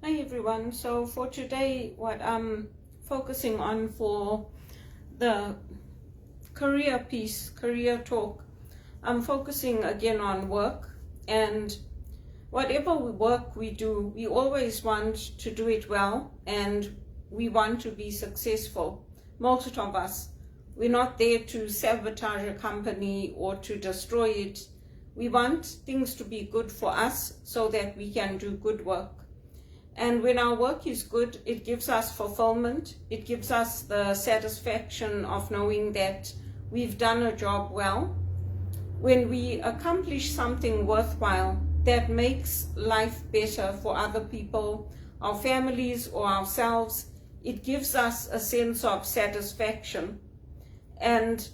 Hi everyone. So for today, what I'm focusing on for the career piece, career talk, I'm focusing again on work. And whatever work we do, we always want to do it well and we want to be successful. Most of us, we're not there to sabotage a company or to destroy it. We want things to be good for us so that we can do good work. And when our work is good, it gives us fulfillment. It gives us the satisfaction of knowing that we've done a job well. When we accomplish something worthwhile that makes life better for other people, our families or ourselves, it gives us a sense of satisfaction. And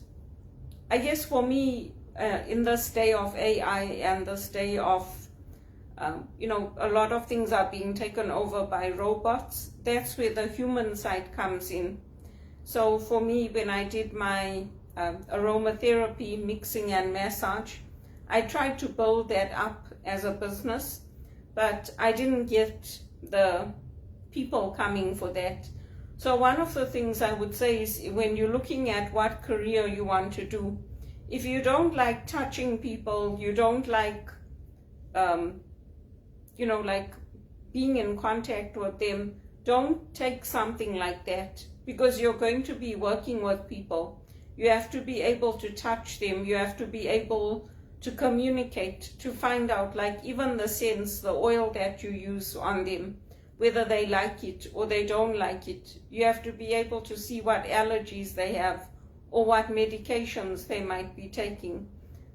I guess for me, in this day of AI and this day of a lot of things are being taken over by robots. That's where the human side comes in. So for me, when I did my aromatherapy, mixing and massage, I tried to build that up as a business, but I didn't get the people coming for that. So one of the things I would say is when you're looking at what career you want to do, if you don't like touching people, you don't like like being in contact with them, don't take something like that, because you're going to be working with people. You have to be able to touch them. You have to be able to communicate, to find out, like even the scents, the oil that you use on them, whether they like it or they don't like it. You have to be able to see what allergies they have or what medications they might be taking.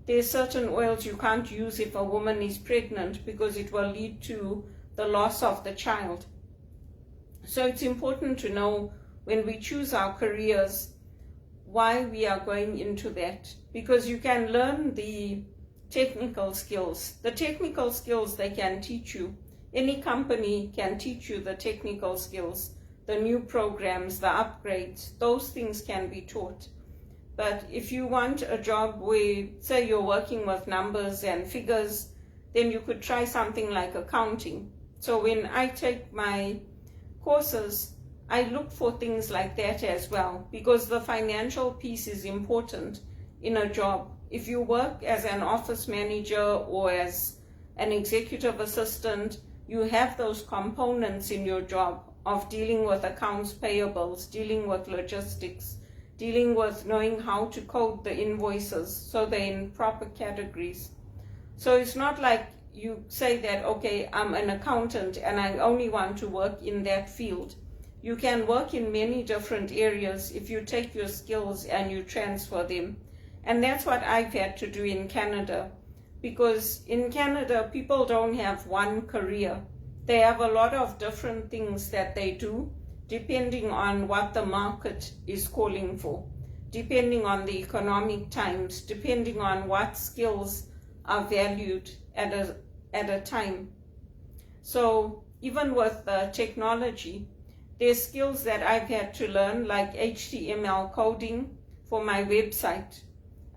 There's certain oils you can't use if a woman is pregnant because it will lead to the loss of the child. So it's important to know when we choose our careers why we are going into that, because you can learn the technical skills. The technical skills they can teach you. Any company can teach you the technical skills, the new programs, the upgrades, those things can be taught. But if you want a job where, say, you're working with numbers and figures, then you could try something like accounting. So when I take my courses, I look for things like that as well, because the financial piece is important in a job. If you work as an office manager or as an executive assistant, you have those components in your job of dealing with accounts payables, dealing with logistics, dealing with knowing how to code the invoices so they're in proper categories. So it's not like you say that, okay, I'm an accountant and I only want to work in that field. You can work in many different areas if you take your skills and you transfer them. And that's what I've had to do in Canada, because in Canada, people don't have one career. They have a lot of different things that they do, depending on what the market is calling for, depending on the economic times, depending on what skills are valued at a time. So even with technology, there's skills that I've had to learn, like HTML coding for my website.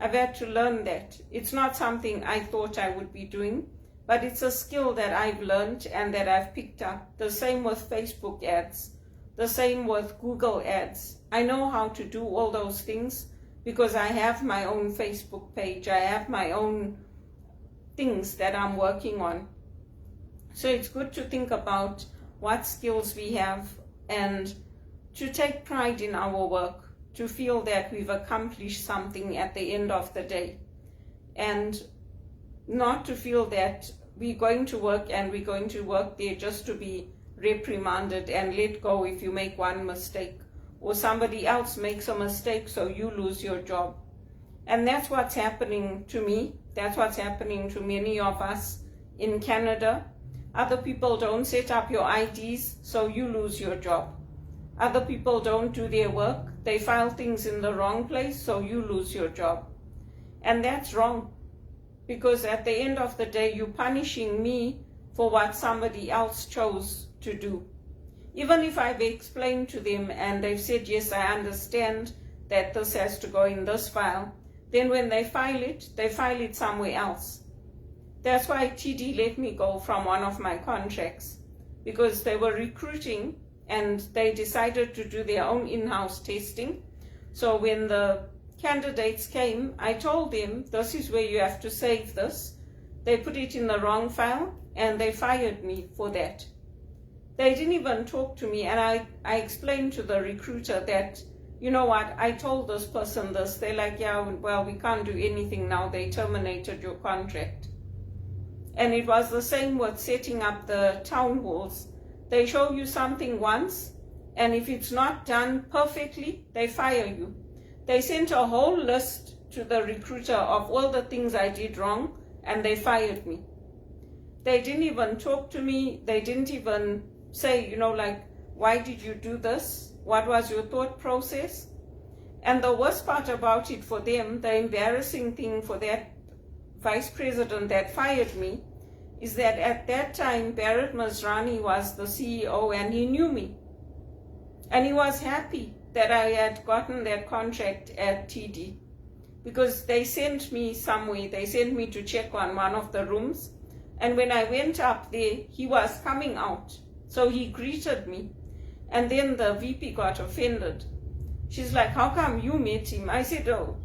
I've had to learn that. It's not something I thought I would be doing, but it's a skill that I've learned and that I've picked up. The same with Facebook ads. The same with Google ads. I know how to do all those things because I have my own Facebook page. I have my own things that I'm working on. So it's good to think about what skills we have and to take pride in our work, to feel that we've accomplished something at the end of the day, and not to feel that we're going to work and we're going to work there just to be reprimanded and let go if you make one mistake, or somebody else makes a mistake so you lose your job. And that's what's happening to me. That's what's happening to many of us in Canada. Other people don't set up your IDs, so you lose your job. Other people don't do their work. They file things in the wrong place, so you lose your job. And that's wrong, because at the end of the day, you're punishing me for what somebody else chose to do. Even if I've explained to them and they've said, yes, I understand that this has to go in this file, then when they file it somewhere else. That's why TD let me go from one of my contracts, because they were recruiting and they decided to do their own in-house testing. So when the candidates came, I told them, this is where you have to save this. They put it in the wrong file and they fired me for that. They didn't even talk to me, and I explained to the recruiter that, you know what, I told this person this. They're like, yeah, well, we can't do anything now. They terminated your contract. And it was the same with setting up the town halls. They show you something once, and if it's not done perfectly, they fire you. They sent a whole list to the recruiter of all the things I did wrong, and they fired me. They didn't even talk to me. They didn't even say, like, why did you do this? What was your thought process? And the worst part about it for them, the embarrassing thing for that vice president that fired me, is that at that time, Bharat Masrani was the CEO and he knew me. And he was happy that I had gotten that contract at TD, because they sent me somewhere. They sent me to check on one of the rooms. And when I went up there, he was coming out. So he greeted me. And then the VP got offended. She's like, how come you met him? I said, oh,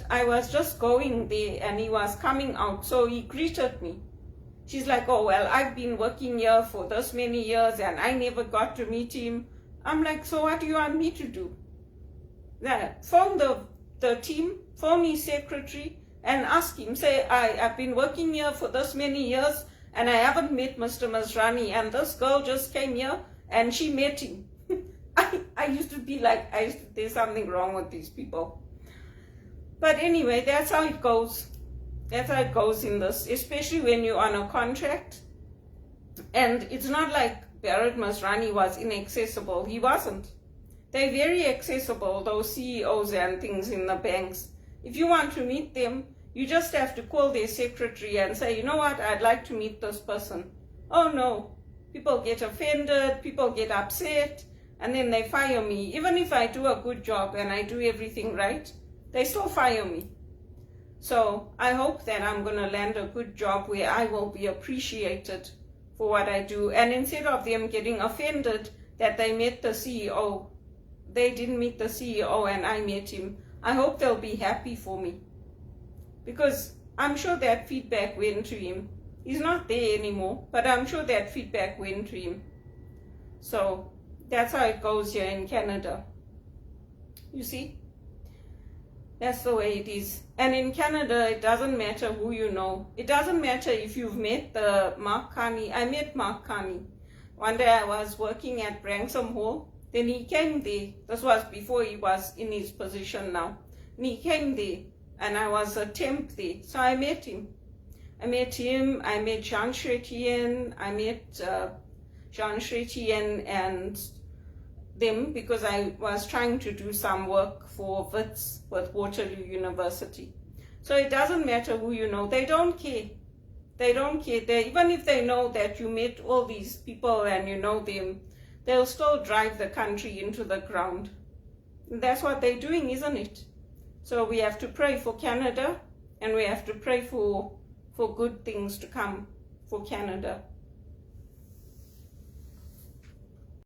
I was just going there and he was coming out. So he greeted me. She's like, oh, well, I've been working here for this many years and I never got to meet him. I'm like, so what do you want me to do? Phone the team, phone his secretary and ask him, say, I've been working here for this many years and I haven't met Mr. Masrani, and this girl just came here and she met him. I used to be like, there's something wrong with these people. But anyway, that's how it goes. That's how it goes in this, especially when you're on a contract. And it's not like Bharat Masrani was inaccessible. He wasn't. They're very accessible, those CEOs and things in the banks. If you want to meet them, you just have to call their secretary and say, you know what, I'd like to meet this person. Oh no, people get offended, people get upset, and then they fire me. Even if I do a good job and I do everything right, they still fire me. So I hope that I'm going to land a good job where I will be appreciated for what I do. And instead of them getting offended that they met the CEO, they didn't meet the CEO and I met him, I hope they'll be happy for me. Because I'm sure that feedback went to him. He's not there anymore, but I'm sure that feedback went to him. So that's how it goes here in Canada. You see? That's the way it is. And in Canada, it doesn't matter who you know. It doesn't matter if you've met Mark Carney. I met Mark Carney. One day I was working at Branksome Hall. Then he came there. This was before he was in his position now. And he came there. And I was a temp there. So I met him. I met Jean Chrétien. I met Jean Chrétien and them because I was trying to do some work for WITS with Waterloo University. So it doesn't matter who you know. They don't care. They don't care. Even if they know that you met all these people and you know them, they'll still drive the country into the ground. And that's what they're doing, isn't it? So we have to pray for Canada, and we have to pray for good things to come for Canada.